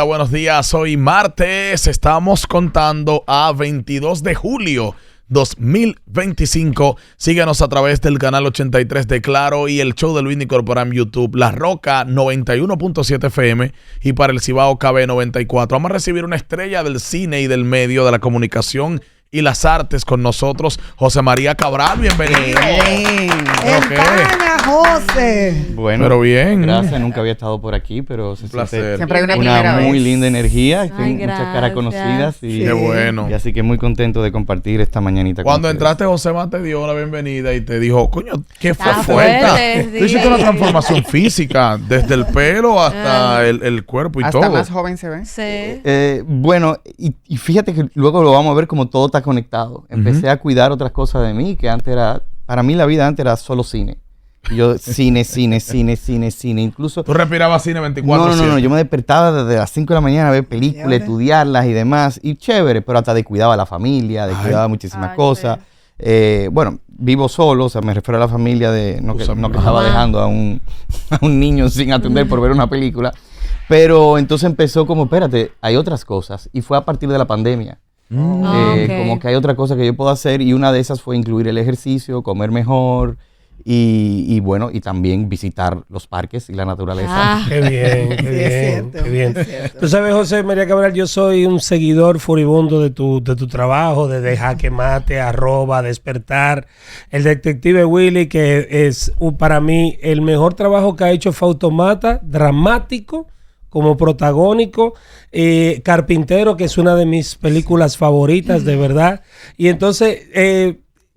Buenos días, hoy martes estamos contando a 22 de julio 2025. Síguenos a través del canal 83 de Claro y el show de Luis Corporán YouTube, La Roca 91.7 FM y para el Cibao KB 94. Vamos a recibir una estrella del cine y del medio de la comunicación y las artes con nosotros, José María Cabral. Bienvenido. España, José. Bueno, pero bien. Gracias, nunca había estado por aquí, pero se placer. Siempre hay una muy linda energía. Ay, Tengo muchas caras conocidas y, Qué bueno. y así que muy contento de compartir esta mañanita. Cuando con entraste, José Más te dio la bienvenida y te dijo, coño, ¿qué fue Está fuerte? fuerte, Tú hiciste sí. una transformación física, desde el pelo hasta el cuerpo y Hasta todo. más joven se ve. Sí. Bueno, y fíjate que luego lo vamos a ver como todo está conectado. Empecé a cuidar otras cosas de mí, que antes era, para mí la vida antes era solo cine. Y yo cine. Incluso Tú respirabas cine 24/7. No, yo me despertaba desde las 5 de la mañana a ver películas, estudiarlas y demás, y chévere, pero hasta descuidaba a la familia, descuidaba muchísimas cosas. Bueno, vivo solo, o sea, me refiero a la familia de no que estaba dejando a un niño sin atender por ver una película. Pero entonces empezó como, espérate, hay otras cosas, y fue a partir de la pandemia. Como que hay otra cosa que yo puedo hacer, y una de esas fue incluir el ejercicio, comer mejor, y bueno, y también visitar los parques y la naturaleza. Qué bien, qué bien, qué bien. Tú sabes, José María Cabral, yo soy un seguidor furibundo de tu trabajo, desde Jaque Mate, Arroba, Despertar, El Detective Willy, que es para mí el mejor trabajo que ha hecho Fautomata, dramático, como protagónico, Carpintero, que es una de mis películas favoritas, de verdad. Y entonces,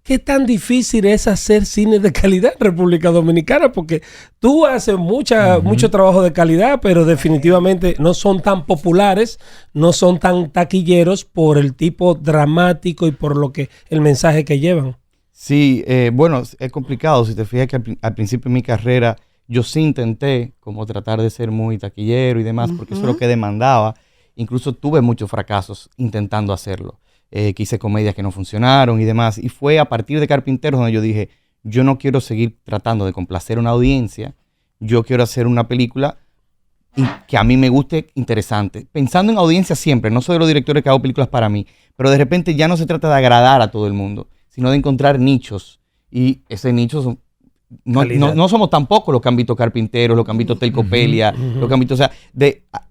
¿qué tan difícil es hacer cine de calidad en República Dominicana? Porque tú haces mucho trabajo de calidad, pero definitivamente no son tan populares, no son tan taquilleros por el tipo dramático y por lo que el mensaje que llevan. Sí, bueno, es complicado. Si te fijas que al principio de mi carrera yo sí intenté como tratar de ser muy taquillero y demás, porque eso es lo que demandaba. Incluso tuve muchos fracasos intentando hacerlo. Que hice comedias que no funcionaron y demás. Y fue a partir de Carpinteros donde yo dije, yo no quiero seguir tratando de complacer a una audiencia. Yo quiero hacer una película y que a mí me guste, interesante. Pensando en audiencia siempre. No soy de los directores que hago películas para mí. Pero de repente ya no se trata de agradar a todo el mundo, sino de encontrar nichos. Y ese nicho no somos tampoco los que han visto Carpinteros, los que han visto Telcopelia, los que han visto, o sea,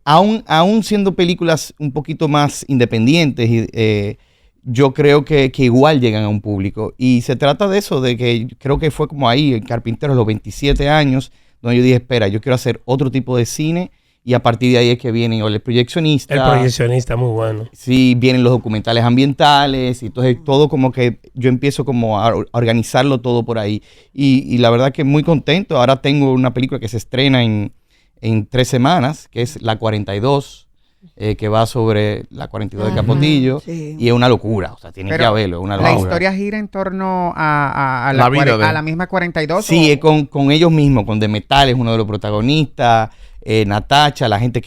aún siendo películas un poquito más independientes, yo creo que igual llegan a un público. Y se trata de eso, de que creo que fue como ahí, en Carpinteros, los 27 años, donde yo dije, espera, yo quiero hacer otro tipo de cine. Y a partir de ahí es que vienen el proyeccionista. El proyeccionista, muy bueno. Sí, vienen los documentales ambientales y entonces todo como que yo empiezo como a organizarlo todo por ahí. Y la verdad que muy contento. Ahora tengo una película que se estrena en 3 semanas, que es La 42, que va sobre la 42 de Capotillo. Sí. Y es una locura, o sea, tienen que verlo, es una locura. ¿La historia gira en torno a la misma 42? Sí, es con ellos mismos, con Demetal, es uno de los protagonistas. Natacha, la gente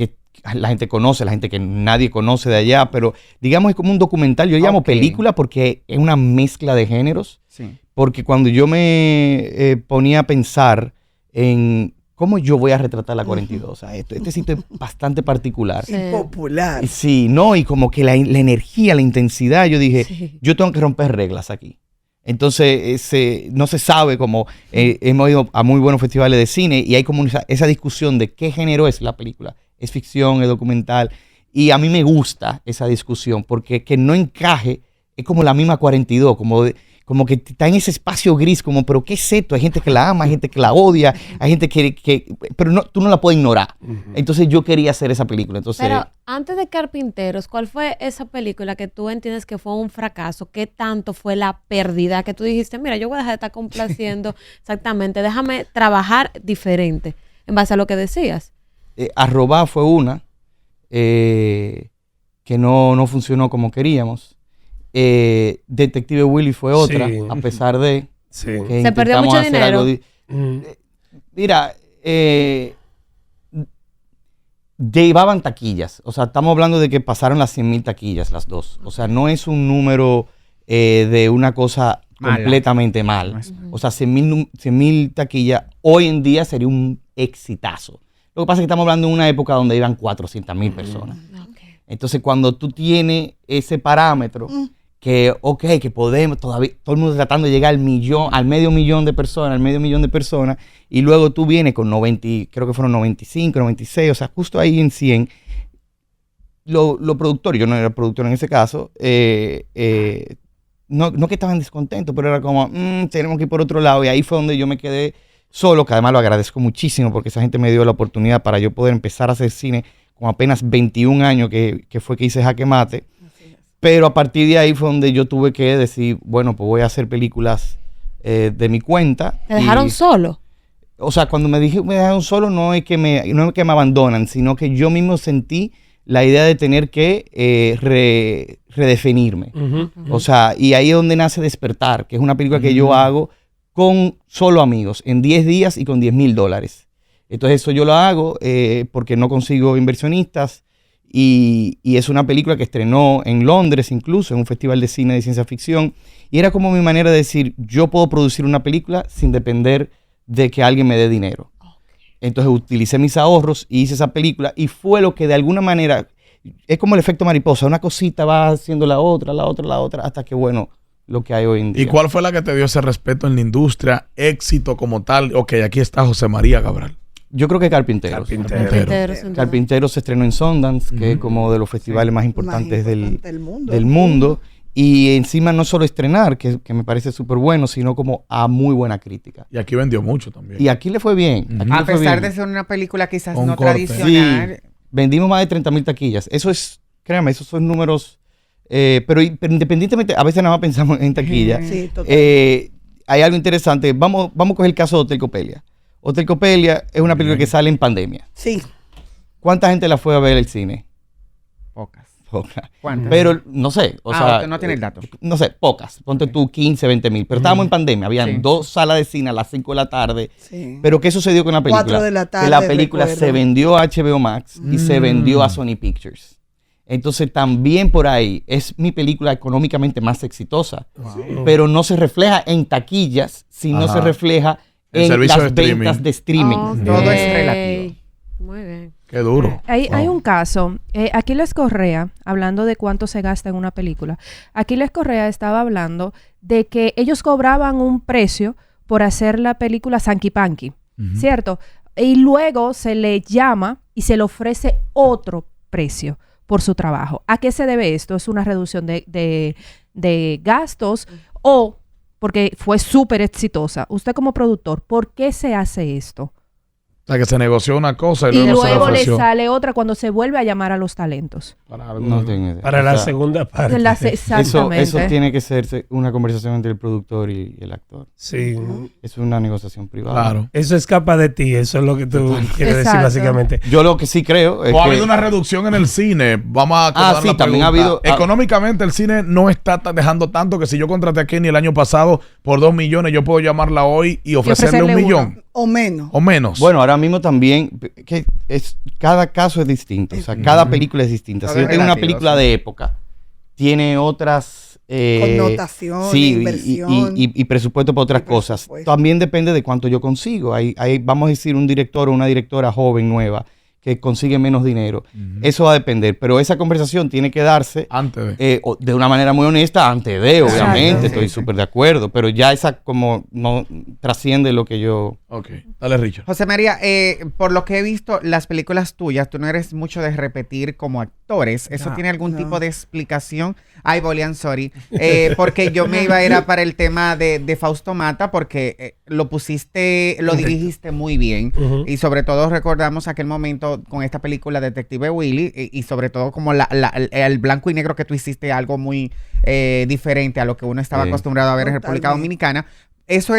conoce, la gente que nadie conoce de allá, pero digamos es como un documental. Yo llamo película porque es una mezcla de géneros. Sí. Porque cuando yo me ponía a pensar en cómo yo voy a retratar la 42, o sea, este sitio es bastante particular. Sí. Popular. Sí, no, y como que la energía, la intensidad, yo dije, yo tengo que romper reglas aquí. Entonces no se sabe cómo hemos ido a muy buenos festivales de cine y hay como esa discusión de qué género es la película. ¿Es ficción, es documental? Y a mí me gusta esa discusión porque que no encaje es como la misma 42, como que está en ese espacio gris, como, pero ¿qué es esto? Hay gente que la ama, hay gente que la odia, hay gente pero no, tú no la puedes ignorar. Entonces yo quería hacer esa película. Entonces, pero antes de Carpinteros, ¿cuál fue esa película que tú entiendes que fue un fracaso? ¿Qué tanto fue la pérdida que tú dijiste, mira, yo voy a dejar de estar complaciendo exactamente, déjame trabajar diferente en base a lo que decías? Arroba fue una que no funcionó como queríamos. Detective Willy fue otra, a pesar de que se perdió mucho dinero. Mira, llevaban taquillas, o sea, estamos hablando de que pasaron las 100,000 taquillas las dos, o sea, no es un número de una cosa completamente mal, o sea, 100,000 taquillas hoy en día sería un exitazo. Lo que pasa es que estamos hablando de una época donde iban 400,000 personas. Entonces, cuando tú tienes ese parámetro, que podemos, todavía todo el mundo tratando de llegar al medio millón de personas, y luego tú vienes con 90, creo que fueron 95, 96, o sea, justo ahí en 100, los productores, yo no era productor en ese caso, no que estaban descontentos, pero era como, tenemos que ir por otro lado, y ahí fue donde yo me quedé solo, que además lo agradezco muchísimo, porque esa gente me dio la oportunidad para yo poder empezar a hacer cine con apenas 21 años, que fue que hice Jaque Mate. Pero a partir de ahí fue donde yo tuve que decir, bueno, pues voy a hacer películas de mi cuenta. ¿Te dejaron solo? O sea, cuando me dejaron solo, no es que me abandonan, sino que yo mismo sentí la idea de tener que redefinirme. O sea, y ahí es donde nace Despertar, que es una película que yo hago con solo amigos, en 10 días y con $10,000. Entonces eso yo lo hago porque no consigo inversionistas, y es una película que estrenó en Londres incluso, en un festival de cine de ciencia ficción, y era como mi manera de decir, yo puedo producir una película sin depender de que alguien me dé dinero. Entonces utilicé mis ahorros y hice esa película, y fue lo que de alguna manera, es como el efecto mariposa, una cosita va haciendo la otra, hasta que, bueno, lo que hay hoy en día. ¿Y cuál fue la que te dio ese respeto en la industria, éxito como tal? Ok, aquí está José María Cabral. Yo creo que Carpinteros. Carpinteros se estrenó en Sundance, que es como de los festivales más importantes del mundo. Y encima no solo estrenar, que me parece súper bueno, sino como a muy buena crítica. Y aquí vendió mucho también. Y aquí le fue bien. A pesar de ser una película quizás no tradicional. Sí, vendimos más de 30,000 taquillas. Eso es, créanme, esos son números. Pero independientemente, a veces nada más pensamos en taquilla. Sí, hay algo interesante. Vamos a coger el caso de Hotel Coppelia. Hotel Coppelia es una película que sale en pandemia. Sí. ¿Cuánta gente la fue a ver al cine? Pocas. ¿Cuántas? Pero no sé. Usted no tiene el dato. No sé, pocas. Ponte tú 15, 20,000. Pero estábamos en pandemia. Habían 2 salas de cine a las 5 de la tarde. Sí. Pero ¿qué sucedió con la película? 4 de la tarde, que la película recuerdo. se vendió a HBO Max y se vendió a Sony Pictures. Entonces también por ahí es mi película económicamente más exitosa. Wow. Pero no se refleja en taquillas, sino se refleja en las ventas de streaming. Okay. Todo es relativo. Muy bien. Qué duro. Hay un caso. Aquiles Correa, hablando de cuánto se gasta en una película. Aquiles Correa estaba hablando de que ellos cobraban un precio por hacer la película Sanky Panky, ¿cierto? Y luego se le llama y se le ofrece otro precio por su trabajo. ¿A qué se debe esto? ¿Es una reducción de gastos o porque fue súper exitosa? Usted como productor, ¿por qué se hace esto? O sea, que se negoció una cosa y Y luego se le luego le ofreció. sale otra cuando se vuelve a llamar a los talentos. No tengo idea. Para la segunda parte. Exactamente. Eso tiene que ser una conversación entre el productor y el actor. Sí. Es una negociación privada. Claro. Eso escapa de ti, eso es lo que tú quieres decir Exacto. básicamente. Yo lo que sí creo es O ha que habido una reducción en el cine. Vamos a acordar sí, la también pregunta. ha habido- Económicamente el cine no está dejando tanto que si yo contraté a Kenny el año pasado por 2 millones, yo puedo llamarla hoy y ofrecerle ofrecerle 1 millón. O menos. O menos. Bueno, ahora mismo también, que cada caso es distinto, o sea, cada película es distinta. Todo Si yo es tengo una relativo, película sí. de época, tiene otras... Connotaciones, inversión. y presupuesto para otras cosas. presupuesto. También depende de cuánto yo consigo. Hay, vamos a decir, un director o una directora joven, nueva, que consigue menos dinero. Eso va a depender, pero esa conversación tiene que darse Antes de. de una manera muy honesta antes de, obviamente, Exacto. estoy súper de acuerdo, pero ya esa como no trasciende lo que yo... Ok. Dale, Richard. José María, por lo que he visto, las películas tuyas, tú no eres mucho de repetir como actores. ¿Eso tiene algún tipo de explicación? Ay, Bolian, sorry. Porque yo me iba a ir a para el tema de Fausto Mata, porque lo dirigiste muy bien. Y sobre todo recordamos aquel momento con esta película Detective Willy, y sobre todo como el blanco y negro que tú hiciste, algo muy diferente a lo que uno estaba acostumbrado a ver en República Dominicana. ¿Eso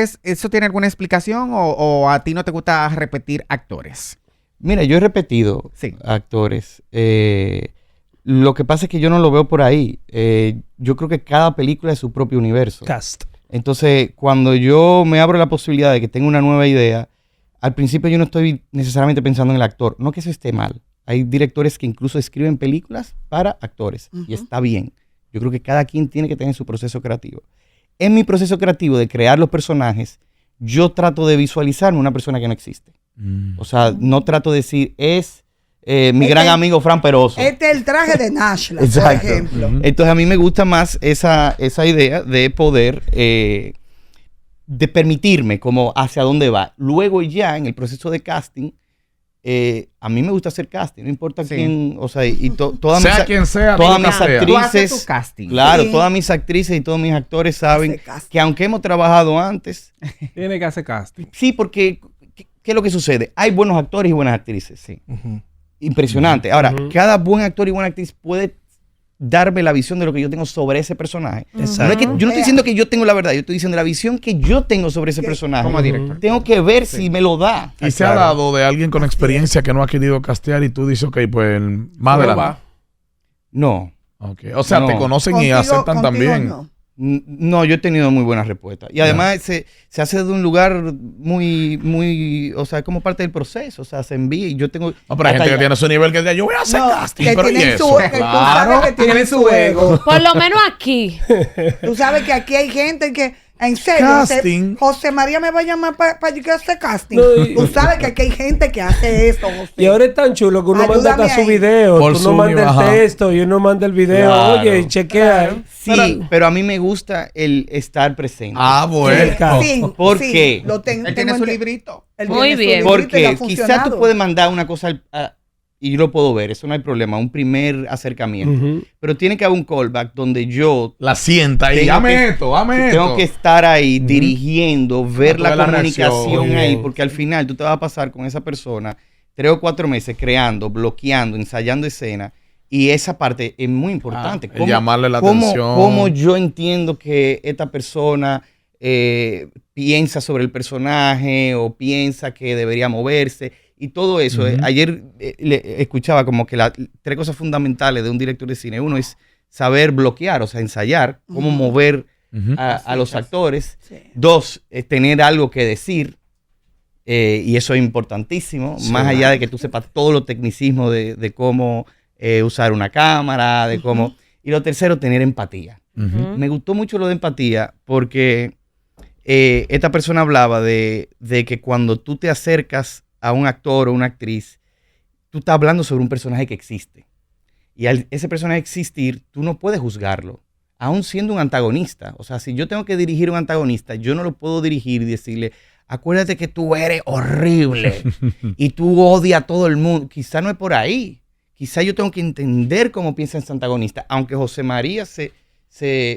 tiene alguna explicación o a ti no te gusta repetir actores? Mira, yo he repetido actores. Lo que pasa es que yo no lo veo por ahí. Yo creo que cada película es su propio universo. Cast. Entonces, cuando yo me abro la posibilidad de que tenga una nueva idea, al principio yo no estoy necesariamente pensando en el actor. No que eso esté mal. Hay directores que incluso escriben películas para actores. Y está bien. Yo creo que cada quien tiene que tener su proceso creativo. En mi proceso creativo de crear los personajes, yo trato de visualizarme una persona que no existe. O sea, no trato de decir, es mi gran amigo Fran Peroso. Este es el traje de Nashla, por Exacto. ejemplo. Entonces a mí me gusta más esa idea de poder, de permitirme como hacia dónde va. Luego ya en el proceso de casting, a mí me gusta hacer casting, no importa quién, o sea, y todas sea quien sea, todas mis sea. Tú haces actrices, tu casting. claro, Sí. todas mis actrices y todos mis actores saben Hace casting. que aunque hemos trabajado antes, Tiene que hacer casting. sí, porque ¿qué es lo que sucede? Hay buenos actores y buenas actrices, sí. Impresionante. Ahora, cada buen actor y buena actriz puede darme la visión de lo que yo tengo sobre ese personaje. Exacto. No es que, yo no estoy diciendo que yo tengo la verdad, yo estoy diciendo la visión que yo tengo sobre ese personaje. Como director. Tengo que ver si me lo da. Y se ha dado de alguien con experiencia que no ha querido castear y tú dices, ok, pues más adelante. No. Okay. O sea, No. te conocen y Contigo- aceptan contigo también. no. No, yo he tenido muy buenas respuestas. Y además se hace de un lugar muy, o sea, como parte del proceso. O sea, se envía y yo tengo... No, pero hay gente que hasta tiene su nivel que dice, yo voy a hacer No, casting, que pero ¿y tienen eso? su, que tú sabes que tienen su ego. Por lo menos aquí. Tú sabes que aquí hay gente que, en serio, Casting. José María me va a llamar para que hacer casting. No, y- Tú sabes que aquí hay gente que hace esto, José. Y ahora es tan chulo que uno manda Ayúdame hasta su ahí. video, Por tú no Zoom, mandas ajá. el texto y uno manda el video, Claro. oye, chequea. Sí, pero a mí me gusta el estar presente. Ah, bueno. Sí, ¿Por sí, qué? Lo tengo, Él tiene su librito. Él Muy tiene su bien. librito y le Porque ha quizás funcionado. tú puedes mandar una cosa y yo lo puedo ver, eso no hay problema, un primer acercamiento. Ujú. Pero tiene que haber un callback donde yo La sienta y Tengo dame que- esto, dame tengo esto. que estar ahí dirigiendo, ver Para la ver la comunicación reacción. ahí, porque al final tú te vas a pasar con esa persona 3 o 4 meses creando, bloqueando, ensayando escena. Y esa parte es muy importante. el llamarle la atención. Cómo yo entiendo que esta persona piensa sobre el personaje o piensa que debería moverse y todo eso. Ayer escuchaba como que las 3 cosas fundamentales de un director de cine. Uno es saber bloquear, o sea, ensayar, cómo mover Ujú. a los actores. Sí. 2, tener algo que decir. Y eso es importantísimo, más allá de que tú sepas todo lo tecnicismo de cómo usar una cámara, de cómo... Y lo tercero, tener empatía. Ujú. Me gustó mucho lo de empatía porque esta persona hablaba de que cuando tú te acercas a un actor o una actriz, tú estás hablando sobre un personaje que existe. Y al ese personaje existir, tú no puedes juzgarlo, aún siendo un antagonista. O sea, si yo tengo que dirigir a un antagonista, yo no lo puedo dirigir y decirle, acuérdate que tú eres horrible y tú odias a todo el mundo. Quizá no es por ahí. Quizá yo tengo que entender cómo piensa ese antagonista. Aunque José María se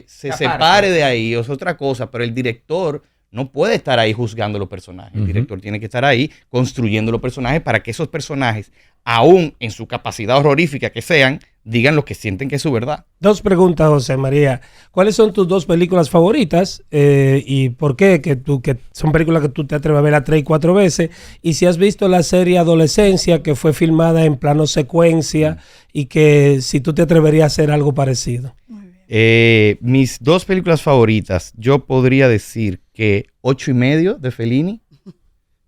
separe de ahí, es otra cosa, pero el director no puede estar ahí juzgando los personajes. El director tiene que estar ahí construyendo los personajes para que esos personajes, aún en su capacidad horrorífica que sean, digan lo que sienten que es su verdad. 2 preguntas, José María. ¿Cuáles son tus 2 películas favoritas? ¿Y por qué? Que son películas que tú te atreves a ver a 3 y 4 veces. Y si has visto la serie Adolescencia, que fue filmada en plano secuencia, y que si tú te atreverías a hacer algo parecido. Mis 2 películas favoritas, yo podría decir que 8,5 de Fellini.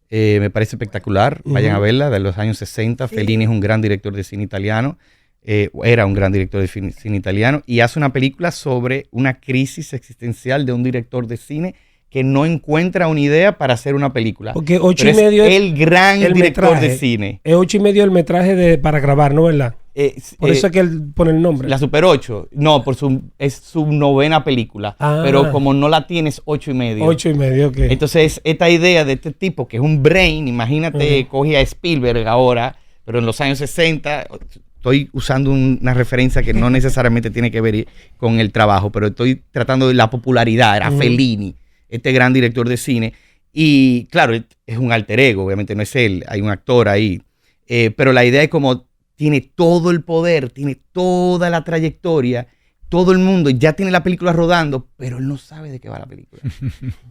Me parece espectacular. Vayan a verla, de los años 60. Fellini es un gran director de cine italiano. Era un gran director de cine italiano. Y hace una película sobre una crisis existencial de un director de cine que no encuentra una idea para hacer una película. Porque 8 Pero y medio es el gran el director metraje. de cine. Es 8 y medio el metraje para grabar, ¿no? ¿Verdad? Por eso es que él pone el nombre. La Super 8. No, es su 9ª película. Ah. Pero como no la tienes 8,5. 8 y medio, ok. Entonces, esta idea de este tipo, que es un brain, imagínate, coge a Spielberg ahora, pero en los años 60, estoy usando una referencia que no necesariamente tiene que ver con el trabajo, pero estoy tratando de la popularidad, era Fellini, este gran director de cine. Y claro, es un alter ego, obviamente no es él, hay un actor ahí. Pero la idea es como tiene todo el poder, tiene toda la trayectoria, todo el mundo ya tiene la película rodando, pero él no sabe de qué va la película.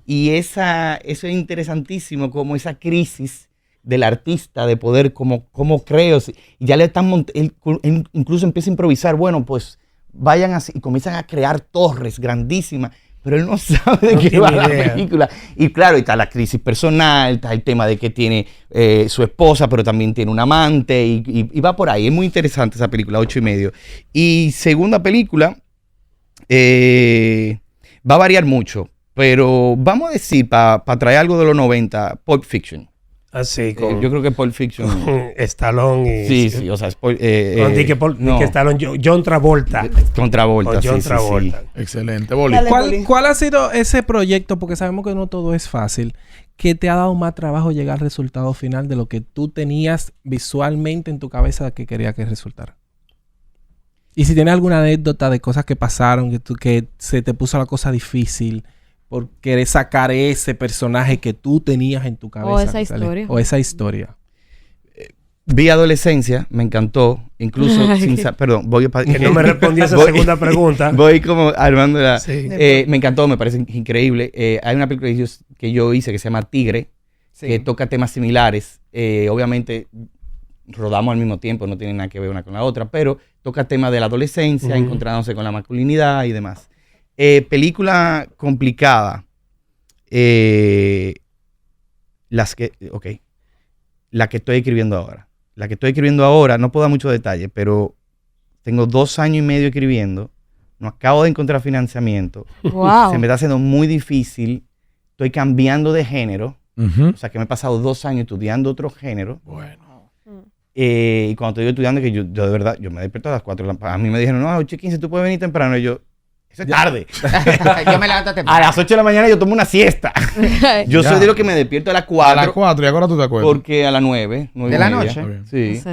Y eso es interesantísimo, como esa crisis del artista, de poder, cómo creo, y ya le están él incluso empieza a improvisar, bueno, pues vayan así, y comienzan a crear torres grandísimas, pero él no sabe de qué va la película. Y claro, está la crisis personal, está el tema de que tiene su esposa, pero también tiene un amante, y va por ahí. Es muy interesante esa película, 8,5. Y segunda película, va a variar mucho, pero vamos a decir, para traer algo de los 90, Pulp Fiction. Así con... yo creo que Pulp Fiction. Stallone y... Sí, o sea, John Travolta. Con Travolta, John Travolta. sí. Excelente, Boli. ¿Cuál ha sido ese proyecto? Porque sabemos que no todo es fácil. ¿Qué te ha dado más trabajo llegar al resultado final de lo que tú tenías visualmente en tu cabeza que quería que resultara? Y si tienes alguna anécdota de cosas que pasaron, que se te puso la cosa difícil por querer sacar ese personaje que tú tenías en tu cabeza. O esa historia. Vi Adolescencia, me encantó. Incluso, voy para... Que no me respondí a esa segunda pregunta. Voy como armándola. Sí. Me encantó, me parece increíble. Hay una película que yo hice que se llama Tigre, que toca temas similares. Obviamente, rodamos al mismo tiempo, no tiene nada que ver una con la otra, pero toca temas de la adolescencia, encontrándose con la masculinidad y demás. Película complicada. La que estoy escribiendo ahora. La que estoy escribiendo ahora, no puedo dar mucho detalle, pero tengo 2 años y medio escribiendo. No acabo de encontrar financiamiento. Wow. Se me está haciendo muy difícil. Estoy cambiando de género. O sea, que me he pasado 2 años estudiando otro género. Bueno. Y cuando estoy estudiando, que yo de verdad, yo me despierto a las 4. A mí me dijeron, no, 8:15, tú puedes venir temprano. Y yo, eso es tarde. Yo me levanto temprano. A las 8 de la mañana yo tomo una siesta. Yo soy de los que me despierto a las 4. A las 4, ¿y ahora tú te acuerdas? Porque a las 9 ¿De la noche? Sí. Sí.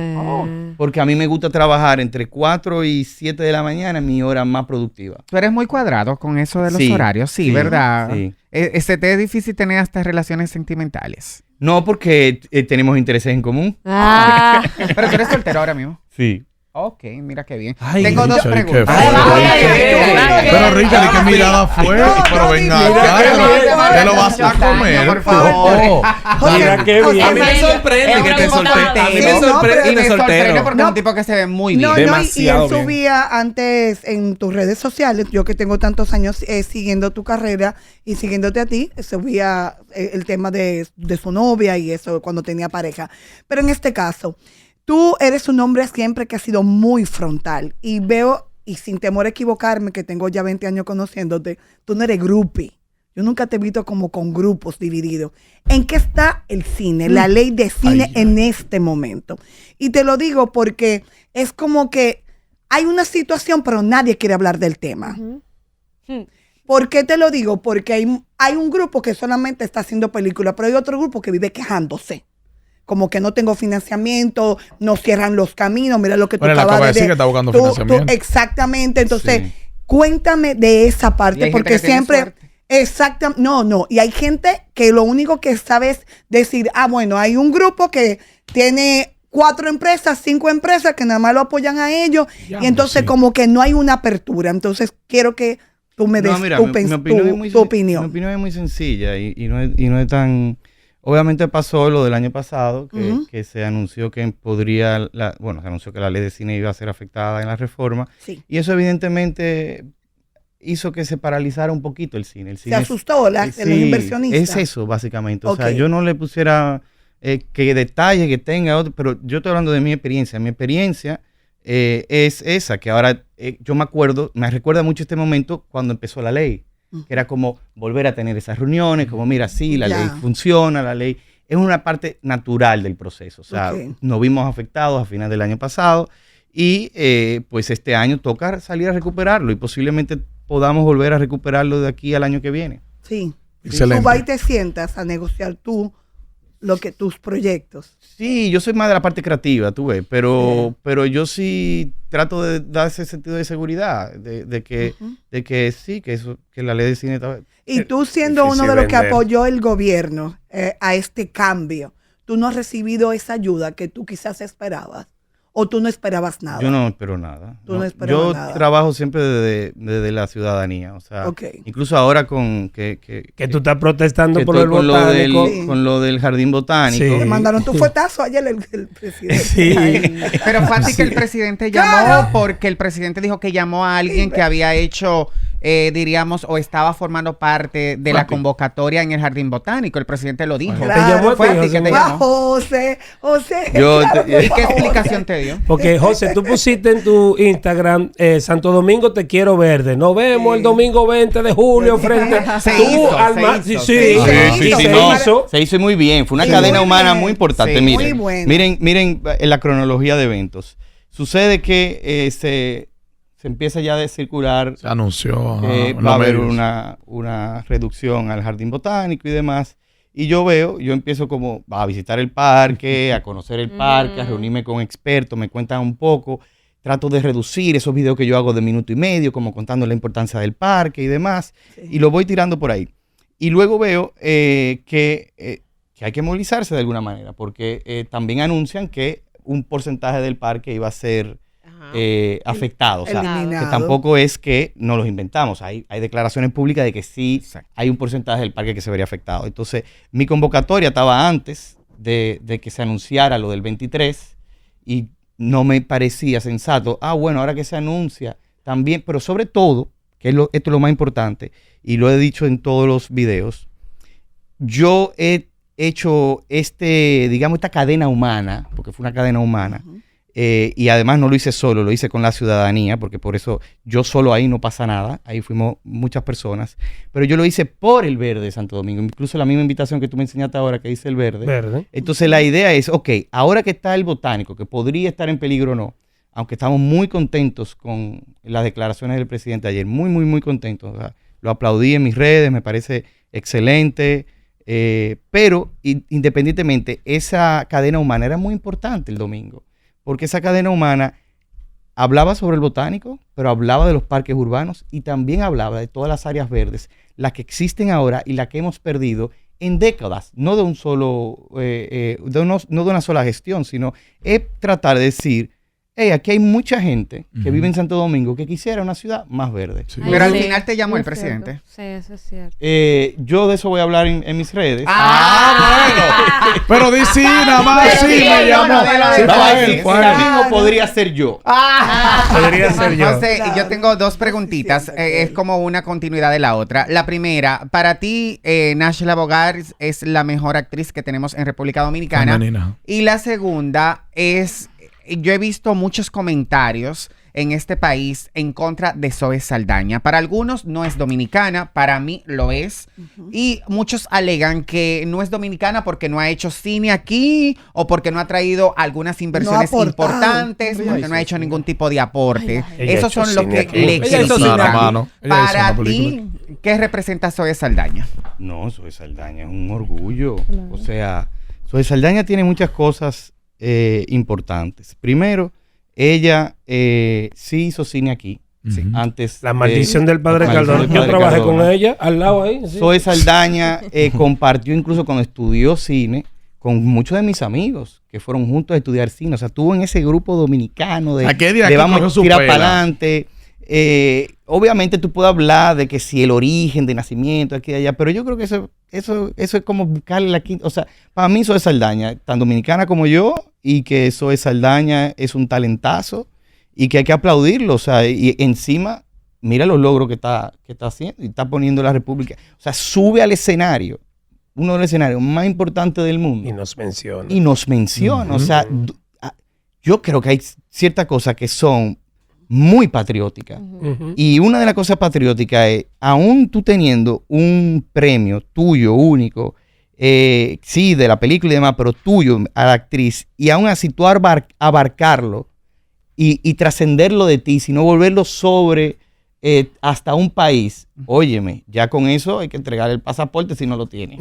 Porque a mí me gusta trabajar entre 4 y 7 de la mañana, mi hora más productiva. Tú eres muy cuadrado con eso de los horarios, sí, ¿verdad? Sí. ¿Se te es difícil tener hasta relaciones sentimentales? No, porque tenemos intereses en común. Ah. Pero tú eres soltero ahora mismo. Sí. Ok, mira qué bien. Ay, Tengo 2 Richard, preguntas. qué Pero Richard, ¿y qué mirada fue? Pero venga acá, te lo vas a comer, por favor. Mira qué bien. A mí me sorprende que te solté. A mí me sorprende soltero. Porque es un tipo que se ve muy bien. No, y él Demasiado bien. subía antes en tus redes sociales, yo que tengo tantos años siguiendo tu carrera y siguiéndote a ti, subía el tema de su novia y eso cuando tenía pareja. Pero en este caso, tú eres un hombre siempre que ha sido muy frontal y veo, y sin temor a equivocarme, que tengo ya 20 años conociéndote, tú no eres groupie. Yo nunca te he visto como con grupos divididos. ¿En qué está el cine, la ley de cine en este momento? Y te lo digo porque es como que hay una situación, pero nadie quiere hablar del tema. ¿Por qué te lo digo? Porque hay un grupo que solamente está haciendo películas, pero hay otro grupo que vive quejándose. Como que no tengo financiamiento, no cierran los caminos, mira lo que tú acabas de decir. Que está buscando financiamiento. Exactamente, entonces, cuéntame de esa parte, porque siempre... Exactamente, no, y hay gente que lo único que sabe es decir, bueno, hay un grupo que tiene 4 empresas, 5 empresas que nada más lo apoyan a ellos, y entonces como que no hay una apertura, entonces quiero que tú me des tu opinión. Mi opinión es muy sencilla y no es tan... Obviamente pasó lo del año pasado, que se anunció que se anunció que la ley de cine iba a ser afectada en la reforma. Sí. Y eso evidentemente hizo que se paralizara un poquito el cine. Se asustó los inversionistas. Es eso, básicamente. O sea, yo no le pusiera que detalle que tenga otro, pero yo estoy hablando de mi experiencia. Mi experiencia es esa, que ahora yo me recuerda mucho este momento cuando empezó la ley. Que era como volver a tener esas reuniones, como mira, sí, la ley funciona, la ley es una parte natural del proceso. O sea, nos vimos afectados a final del año pasado y pues este año toca salir a recuperarlo y posiblemente podamos volver a recuperarlo de aquí al año que viene. Sí. Excelente. Tú vas y te sientas a negociar tus proyectos. Sí, yo soy más de la parte creativa, tú ves, pero yo sí trato de dar ese sentido de seguridad, de que sí, que la ley de cine está... Y tú siendo uno de los que apoyó el gobierno a este cambio, ¿tú no has recibido esa ayuda que tú quizás esperabas? ¿O tú no esperabas nada? Yo no espero nada. No esperabas nada. Yo trabajo siempre desde la ciudadanía. O sea, incluso ahora con que tú estás protestando por el botánico. Con lo del jardín botánico. Sí. Te mandaron tu fuetazo ayer el presidente. Sí. Pero fue así que el presidente llamó, porque el presidente dijo que llamó a alguien que había hecho diríamos, o estaba formando parte de la convocatoria en el Jardín Botánico. El presidente lo dijo. Claro. Fue a ti que te llamó. José. ¿Y qué explicación te dio? Porque, José, tú pusiste en tu Instagram, Santo Domingo te quiero verde. Nos vemos el domingo 20 de julio frente Se hizo muy bien. Fue una cadena humana muy importante. Miren, miren en la cronología de eventos. Sucede que se empieza ya a circular. Se anunció. Va a haber una reducción al Jardín Botánico y demás. Y yo empiezo como a visitar el parque, a conocer el parque, a reunirme con expertos, me cuentan un poco. Trato de reducir esos videos que yo hago de 1.5 minutos, como contando la importancia del parque y demás. Y lo voy tirando por ahí. Y luego veo que hay que movilizarse de alguna manera, porque también anuncian que un porcentaje del parque iba a ser afectado. O sea, que tampoco es que nos los inventamos. Hay declaraciones públicas de que sí hay un porcentaje del parque que se vería afectado. Entonces, mi convocatoria estaba antes de que se anunciara lo del 23 y no me parecía sensato. Bueno, ahora que se anuncia también, pero sobre todo, que esto es lo más importante, y lo he dicho en todos los videos, yo he hecho esta cadena humana, porque fue una cadena humana, y además no lo hice solo, lo hice con la ciudadanía, porque por eso yo solo ahí no pasa nada, ahí fuimos muchas personas, pero yo lo hice por el verde de Santo Domingo, incluso la misma invitación que tú me enseñaste ahora que dice el verde. Entonces la idea es, ahora que está el botánico, que podría estar en peligro o no, aunque estamos muy contentos con las declaraciones del presidente ayer, muy, muy, muy contentos, o sea, lo aplaudí en mis redes, me parece excelente, pero independientemente, esa cadena humana era muy importante el domingo, porque esa cadena humana hablaba sobre el botánico, pero hablaba de los parques urbanos y también hablaba de todas las áreas verdes, las que existen ahora y las que hemos perdido en décadas, no de una sola gestión, sino es tratar de decir, aquí hay mucha gente que vive en Santo Domingo que quisiera una ciudad más verde. Sí. Pero al final te llamó el presidente. Sí, eso es cierto. Yo de eso voy a hablar en mis redes. Bueno. Pero di sí, nada más sí me llamó. Podría ser yo. Podría ser yo. José, yo tengo dos preguntitas. Es como una continuidad de la otra. La primera, para ti, Nashla Bogart es la mejor actriz que tenemos en República Dominicana. Femenina. Y la segunda es... Yo he visto muchos comentarios en este país en contra de Zoe Saldaña. Para algunos no es dominicana, para mí lo es. Y muchos alegan que no es dominicana porque no ha hecho cine aquí o porque no ha traído algunas inversiones importantes, porque no ha hecho ningún tipo de aporte. Esos son los que le critican. Para ti, ¿qué representa Zoe Saldaña? No, Zoe Saldaña es un orgullo. O sea, Zoe Saldaña tiene muchas cosas importantes. Primero, ella sí hizo cine aquí. Antes La maldición del padre Cardona. Yo trabajé con ella al lado ahí. Sí. Zoe Saldaña compartió incluso cuando estudió cine con muchos de mis amigos que fueron juntos a estudiar cine. O sea, estuvo en ese grupo dominicano de vamos a tirar para adelante. Obviamente tú puedes hablar de que si el origen de nacimiento aquí y allá, pero yo creo que eso es como buscarle la quinta. O sea, para mí Zoe Saldaña, tan dominicana como yo, y que Zoe Saldaña es un talentazo y que hay que aplaudirlo. O sea, y encima, mira los logros que está haciendo y está poniendo la República. O sea, sube al escenario, uno de los escenarios más importantes del mundo. Y nos menciona. O sea, yo creo que hay ciertas cosas que son muy patriótica. Y una de las cosas patrióticas es, aún tú teniendo un premio tuyo, único, sí, de la película y demás, pero tuyo a la actriz, y aún así tú abarcarlo y trascenderlo de ti, sino volverlo sobre hasta un país, óyeme, ya con eso hay que entregar el pasaporte si no lo tiene.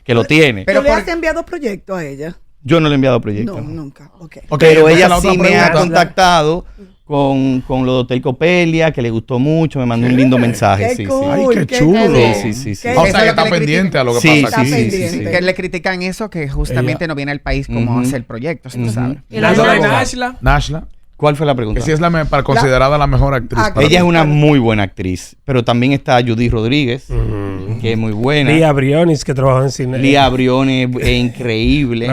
Que lo tiene. ¿Pero le has enviado proyectos a ella? Yo no le he enviado proyectos. No, nunca. Okay. Pero ella sí me ha contactado con lo de Hotel Copelia, que le gustó mucho, me mandó un lindo mensaje. Qué cool, Ay, qué chulo. Sí. O sea, que está pendiente a lo que pasa aquí. Sí. Que le critican eso, que justamente no viene al país como hacer proyectos, tú sabes. ¿Y la de Nashla? Nashla. ¿Cuál fue la pregunta? Que si es considerada la mejor actriz. Ella es una muy buena actriz, pero también está Judy Rodríguez, que es muy buena. Lía Briones, que trabaja en cine. Lía Briones es increíble.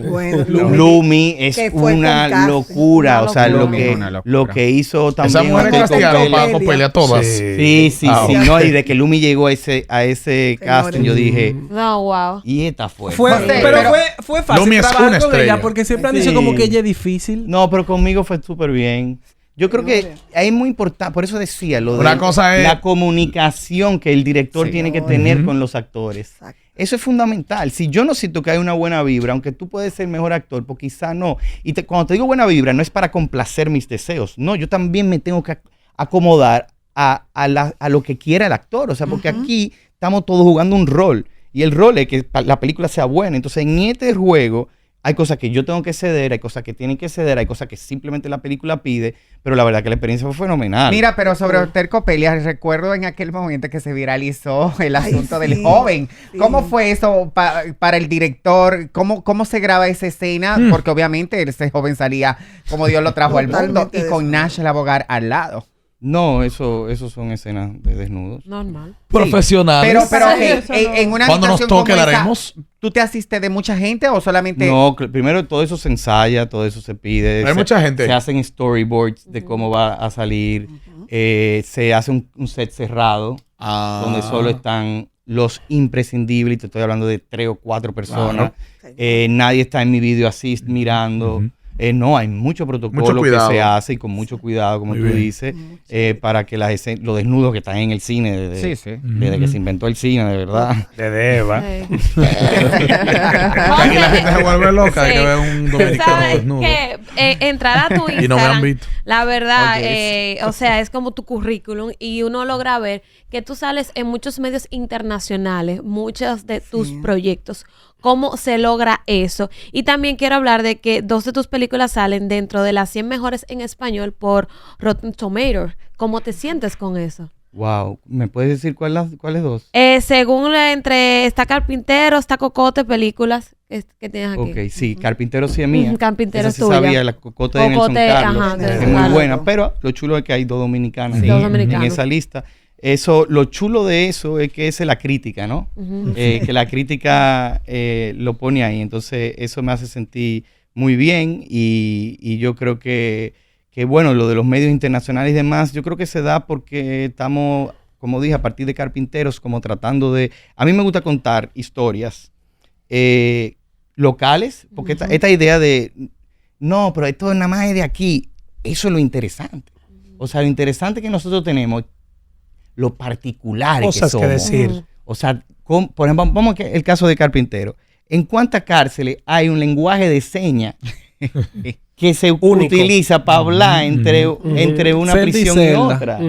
Bueno, Lumi es que fue una con locura. Una O sea, locura. lo que hizo también. Esa mujer Hotel castigaron Copelia. para Copelia todas. Sí. No, y de que Lumi llegó a ese casting, yo dije, No, wow. y esta fue. Fue fácil Lumi es una trabajar con estrella. ella porque siempre han dicho como que ella es difícil. No, pero conmigo fue súper bien. Yo creo que es muy importante, por eso decía lo de Una cosa es- la comunicación que el director tiene que tener con los actores. Exacto. Eso es fundamental. Si yo no siento que hay una buena vibra, aunque tú puedes ser mejor actor, pues quizá no. Y cuando te digo buena vibra, no es para complacer mis deseos. No, yo también me tengo que acomodar a lo que quiera el actor. O sea, porque aquí estamos todos jugando un rol. Y el rol es que la película sea buena. Entonces, en este juego hay cosas que yo tengo que ceder, hay cosas que tienen que ceder, hay cosas que simplemente la película pide, pero la verdad que la experiencia fue fenomenal. Mira, pero sobre Hotel Copelia, recuerdo en aquel momento que se viralizó el asunto del sí, joven. sí. ¿Cómo fue eso para el director? ¿Cómo se graba esa escena? Porque obviamente ese joven salía como Dios lo trajo al mundo Totalmente y con desnudo. Nash el abogado al lado. No, eso son escenas de desnudos. Normal. Profesionales. Pero Para ok, eso no. en una Cuando nos habitación toque como la esa, haremos. ¿tú te asistes de mucha gente o solamente...? No, primero todo eso se ensaya, todo eso se pide. Hay mucha gente. Se hacen storyboards de cómo va a salir. Se hace un set cerrado donde solo están los imprescindibles. Te estoy hablando de 3 o 4 personas. Nadie está en mi video así mirando. No, hay mucho protocolo que se hace y con mucho cuidado, como tú dices, para que los desnudos que están en el cine, desde que se inventó el cine, de verdad. De Deva. Sí. Aquí la gente se vuelve loca de que Sí. ve un dominicano ¿Sabes desnudo. qué? Entrar a tu Y no me han Instagram, visto. la verdad, Oye, o sea, es como tu currículum y uno logra ver que tú sales en muchos medios internacionales, muchos de tus proyectos. ¿Cómo se logra eso? Y también quiero hablar de que 2 de tus películas salen dentro de las 100 mejores en español por Rotten Tomatoes. ¿Cómo te sientes con eso? Wow, ¿me puedes decir cuáles 2? Según está Carpintero, está Cocote, películas que tienes aquí. Ok, sí, Carpintero sí es mía. Carpintero Esa es sí tuya. sabía, la Cocote de Nelson Cocote, Carlos, ajá, de es Nelson muy Carlos. buena, pero lo chulo es que hay 2 dominicanos Sí. 2 dominicanos. en esa lista. Eso, lo chulo de eso es que es la crítica, ¿no? Que la crítica lo pone ahí. Entonces, eso me hace sentir muy bien y yo creo que, bueno, lo de los medios internacionales y demás, yo creo que se da porque estamos, como dije, a partir de Carpinteros, como tratando de... A mí me gusta contar historias locales, porque esta idea de, no, pero esto nada más es de aquí, eso es lo interesante. O sea, lo interesante que nosotros tenemos, lo particulares Cosas que que somos. decir. O sea, por ejemplo, vamos al caso de Carpintero. ¿En cuántas cárceles hay un lenguaje de señas que se utiliza para hablar entre una Celda y prisión y celda. otra?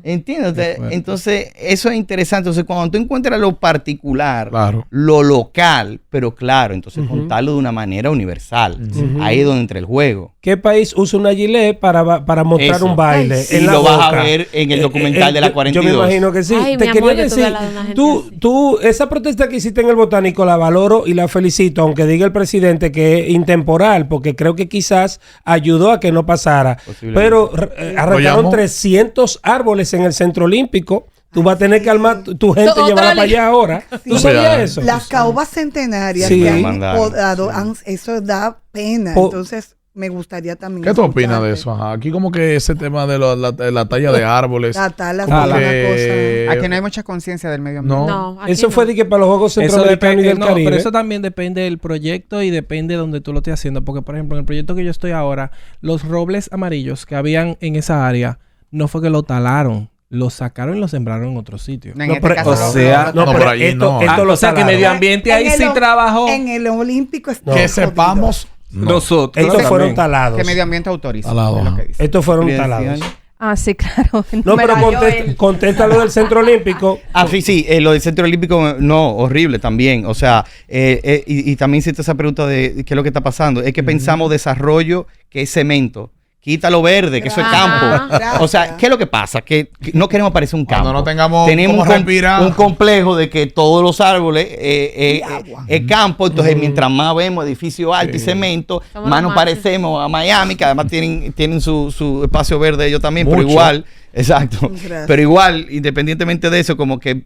¿Entiendes? Entonces, eso es interesante. Entonces, cuando tú encuentras lo particular, Claro. lo local, pero claro, entonces contarlo de una manera universal. Ahí es donde entra el juego. ¿Qué país usa una gilet para montar Eso. un baile? Y en la lo vas a boca? ver en el documental de la 42. Yo me imagino que sí. Ay, Te mi quería amor, yo tuve decir, al lado de una gente tú, esa protesta que hiciste en el Botánico la valoro y la felicito, aunque diga el presidente que es intemporal, porque creo que quizás ayudó a que no pasara. Posiblemente. Pero arrancaron llamó? 300 árboles en el Centro Olímpico. Tú vas a tener que armar tu gente y Otra llevarla para li- allá ahora. ¿Tú Sí. sabías eso? Las caobas centenarias Sí. que han Mandaron. podado, eso da pena. Po- Entonces, me gustaría también. ¿Qué tú opinas de escucharte. eso? Ajá. Aquí como que ese tema de la talla de árboles. La tala como fue una que- Aquí no hay mucha conciencia del medio ambiente. No. No, aquí Eso no. fue de que para los Juegos Eso Centroamericanos y depende, del no, Caribe. pero eso también depende del proyecto y depende de donde tú lo estés haciendo. Porque, por ejemplo, en el proyecto que yo estoy ahora, los robles amarillos que habían en esa área, no fue que lo talaron, lo sacaron y lo sembraron en otro sitio. En No, este pero- caso, o sea, no, pero por allí esto, no. esto lo o sea que talaron. medio ambiente ahí En sí el- trabajó. En el Olímpico está Que jodido. sepamos. No. Nosotros. Estos también. fueron talados. que medio ambiente autoriza. Talado, es lo ajá. que dice. Estos fueron ¿Qué talados. decían? Ah, sí, claro. No, Me pero rayó él. contesta lo del Centro Olímpico. Ah, sí, lo del Centro Olímpico, no, horrible también. O sea, y también hiciste esa pregunta de qué es lo que está pasando. Es que pensamos desarrollo, que es cemento, quita lo verde, que eso es campo. O sea, ¿qué es lo que pasa? Que no queremos parecer un campo. Cuando no tengamos tenemos cómo un complejo de que todos los árboles es campo, entonces mientras más vemos edificios altos y cemento, Somos más nos los parecemos a Miami, que además tienen su espacio verde ellos también, pero Mucho. igual, exacto, Gracias. pero igual, independientemente de eso, como que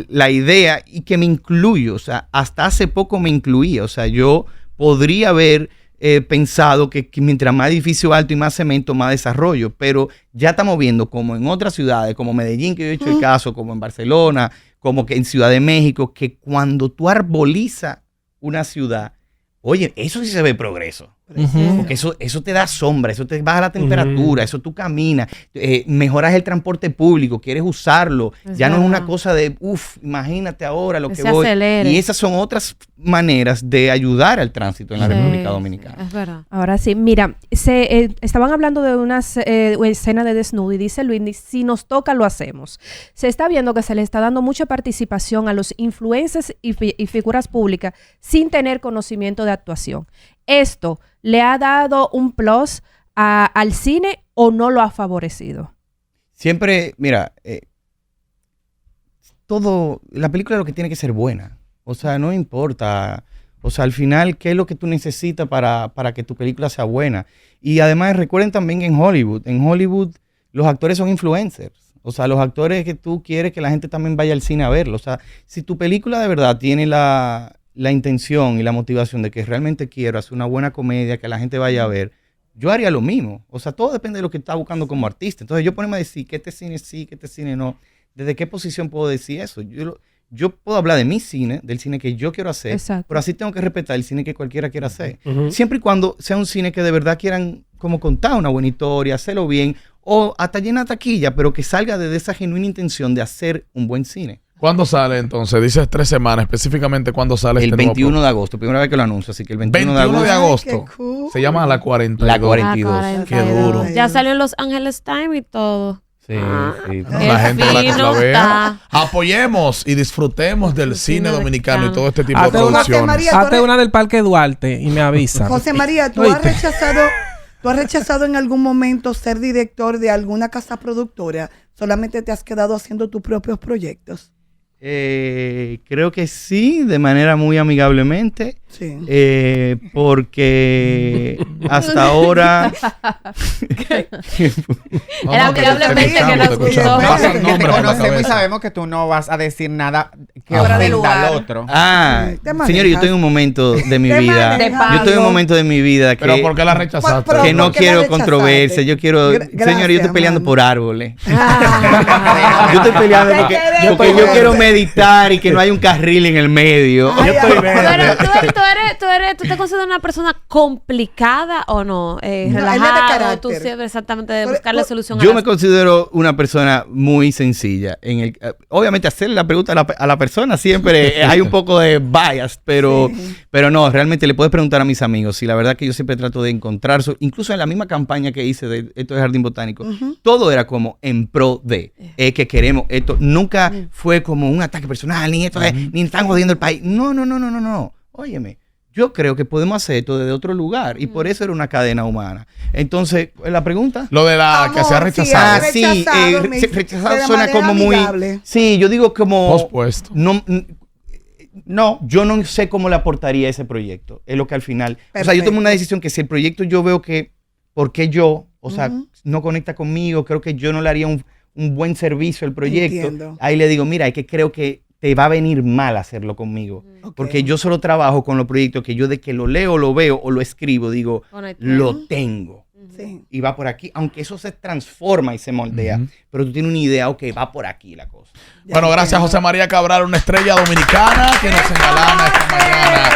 la idea, y que me incluyo, o sea, hasta hace poco me incluía, o sea, yo podría haber pensado que mientras más edificio alto y más cemento, más desarrollo, pero ya estamos viendo como en otras ciudades, como Medellín, que yo he hecho el caso, como en Barcelona, como que en Ciudad de México, que cuando tú arbolizas una ciudad, oye, eso sí se ve progreso. Porque eso te da sombra, eso te baja la temperatura, eso tú caminas, mejoras el transporte público, quieres usarlo, ya no es una cosa de, imagínate ahora lo que se voy. acelere. Y esas son otras maneras de ayudar al tránsito en la República Dominicana. Es verdad. Ahora sí, mira, estaban hablando de una escena de desnudo y dice Luis, si nos toca lo hacemos. Se está viendo que se le está dando mucha participación a los influencers y figuras públicas sin tener conocimiento de actuación. ¿Esto le ha dado un plus al cine o no lo ha favorecido? Siempre, mira, la película lo que tiene que ser buena. O sea, no importa. O sea, al final, ¿qué es lo que tú necesitas para que tu película sea buena? Y además, recuerden también en Hollywood los actores son influencers. O sea, los actores que tú quieres que la gente también vaya al cine a verlo. O sea, si tu película de verdad tiene la intención y la motivación de que realmente quiero hacer una buena comedia, que la gente vaya a ver, yo haría lo mismo. O sea, todo depende de lo que estás buscando como artista. Entonces, yo ponerme a decir que este cine sí, que este cine no. ¿Desde qué posición puedo decir eso? Yo puedo hablar de mi cine, del cine que yo quiero hacer, Exacto. pero así tengo que respetar el cine que cualquiera quiera hacer. Siempre y cuando sea un cine que de verdad quieran como contar una buena historia, hacerlo bien, o hasta llenar taquilla, pero que salga de esa genuina intención de hacer un buen cine. ¿Cuándo sale entonces? Dices 3 semanas, específicamente ¿cuándo sale El este nuevo 21 de agosto, primera vez que lo anuncio, así que el 21 de 21 de agosto. agosto. Qué cool. Se llama La 42. La 42. Qué duro. Ya salió en Los Ángeles Times y todo. Sí, Qué La gente la fino vea. está. Apoyemos y disfrutemos del cine dominicano y todo este tipo de Hazte una- producciones. María, tú Hazte eres- una del Parque Duarte y me avisa. José María, ¿tú has rechazado en algún momento ser director de alguna casa productora? ¿Solamente te has quedado haciendo tus propios proyectos? Creo que sí, de manera muy amigablemente. Sí. Porque hasta ahora Era amigablemente que nos gustó. Pasa el Que te nombre por la conocemos y cabeza. sabemos que tú no vas a decir nada que Fuera de ofenda al lugar. otro. Te manejas. señor, yo estoy en un momento de mi Te vida. manejas. Yo estoy en un momento de mi vida Pero que, ¿por qué la rechazaste? Pero- que no ¿por qué la quiero rechazaste? controversia. Yo quiero, Gracias, señor, yo estoy peleando mano. por árboles. Ah. Yo estoy peleando Te porque, queremos. porque yo quiero meditar y que no haya un carril en el medio. Ay, Yo estoy ay, verde. Pero ¿tú te consideras una persona complicada o no? No, él es de Relajado, carácter. tú siempre exactamente de Pero- buscarle solución Yo a me las considero una persona muy sencilla. Obviamente hacerle la pregunta a la persona siempre hay un poco de bias, pero no, realmente le puedes preguntar a mis amigos. Y la verdad que yo siempre trato de encontrar, incluso en la misma campaña que hice de esto de Jardín Botánico, todo era como en pro de que queremos esto. Nunca fue como un ataque personal, ni esto ni están jodiendo el país. No. Óyeme. Yo creo que podemos hacer esto desde otro lugar y por eso era una cadena humana. Entonces, la pregunta. Lo de la que se ha Amor, rechazado. sí, rechazado, rechazado de suena manera como muy. amigable. Sí, yo digo como. Pospuesto. No, yo no sé cómo le aportaría ese proyecto. Es lo que al final. O sea, yo Perfecto. tomo una decisión que si el proyecto yo veo que. Porque yo, o sea, no conecta conmigo, creo que yo no le haría un buen servicio al proyecto. Entiendo. Ahí le digo, mira, es que creo que te va a venir mal hacerlo conmigo. Ok. Porque yo solo trabajo con los proyectos que yo de que lo leo, lo veo o lo escribo, digo, Conectar. lo tengo. Sí. Y va por aquí, aunque eso se transforma y se moldea, pero tú tienes una idea, ok, va por aquí la cosa. Bueno, gracias José María Cabral, una estrella dominicana que nos engalana esta mañana.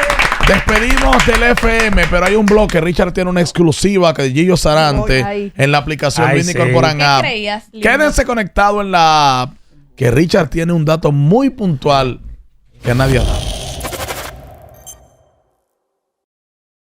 Despedimos del FM, pero hay un bloque. Richard tiene una exclusiva que Gillo Sarante Ay. en la aplicación Ay, Disney sí. Corporan ¿Qué App. creías, lindo? Quédense conectados en la app, que Richard tiene un dato muy puntual que nadie ha dado.